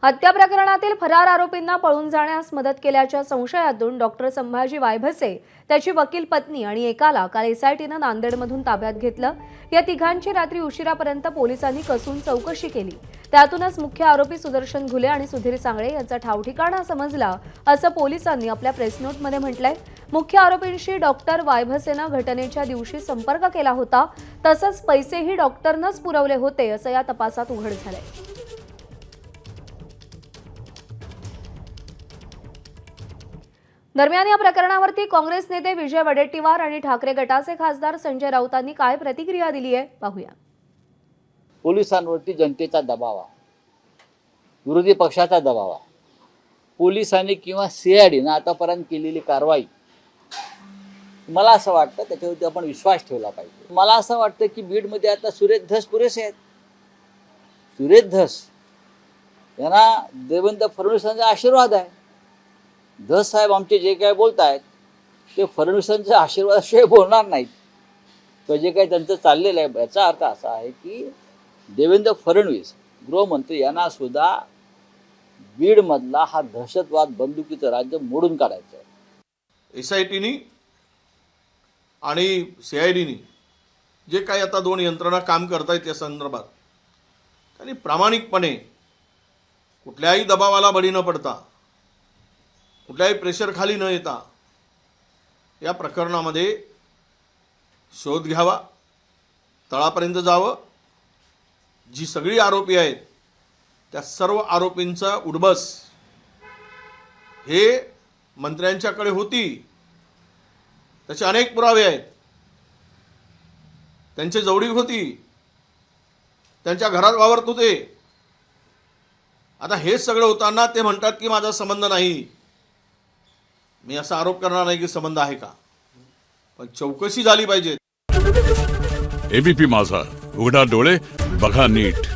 हत्या प्रकरणातील फरार आरोपींना पळून जाण्यास मदत केल्याच्या संशयातून डॉक्टर संभाजी वायभसे, त्याची वकील पत्नी आणि एकाला काल एसआयटीनं नांदेडमधून ताब्यात घेतलं। या तिघांची रात्री उशिरापर्यंत पोलिसांनी कसून चौकशी केली। त्यातूनच मुख्य आरोपी सुदर्शन घुले आणि सुधीर सांगळे यांचा ठावठिकाणा समजला, असं पोलिसांनी आपल्या प्रेस नोटमध्ये म्हटलंय। मुख्य आरोपींशी डॉक्टर वायभसेनं घटनेच्या दिवशी संपर्क केला होता, तसंच पैसेही डॉक्टरनंच पुरवले होते, असं या तपासात उघड झालंय। दरम्यान या प्रकरणावरती काँग्रेस नेते विजय वडेट्टीवार आणि ठाकरे गटाचे खासदार संजय राऊतांनी काय प्रतिक्रिया दिली आहे पाहूया। पोलिसांवरती जनतेचा दबाव आहे, विरोधी पक्षाचा दबाव आहे। पोलिसांनी किंवा सीआयडीने आतापर्यंत केलेली कारवाई, मला असं वाटतं त्याच्यावरती आपण विश्वास ठेवला पाहिजे। मला असं वाटतं की बीडमध्ये आता सुरेश धस पुरेसे आहेत। सुरेश धस यांना देवेंद्र फडणवीसांचा आशीर्वाद आहे। धस साहेब आमचे जे काय बोलतायत ते फडणवीसांच्या आशीर्वादाशिवाय बोलणार नाहीत। तर जे काही त्यांचं चाललेलं आहे याचा अर्थ असा आहे की देवेंद्र फडणवीस गृहमंत्री यांना सुद्धा बीडमधला हा दहशतवाद बंदुकीचं राज्य मोडून काढायचं आहे। एसआयटीनी आणि सीआयडीनी जे काही आता दोन यंत्रणा काम करतायत या संदर्भात, त्यांनी प्रामाणिकपणे कुठल्याही दबावाला बळी न पडता, कुठल्याही प्रेशर खाली न येता या प्रकरणामध्ये शोध घ्यावा, तळापर्यंत जावं। जी सगळी आरोपी आहेत त्या सर्व आरोपींचा उडबस हे मंत्र्यांच्याकडे होती, त्याचे अनेक पुरावे आहेत। त्यांची जवळीक होती, त्यांच्या घरात वावरत होते। आता हे सगळं होताना ते म्हणतात की माझा संबंध नाही। मी असा आरोप करणार नाही की संबंध आहे का, पण चौकशी झाली पाहिजे। एबीपी माझा, उघडा डोळे बघा नीट।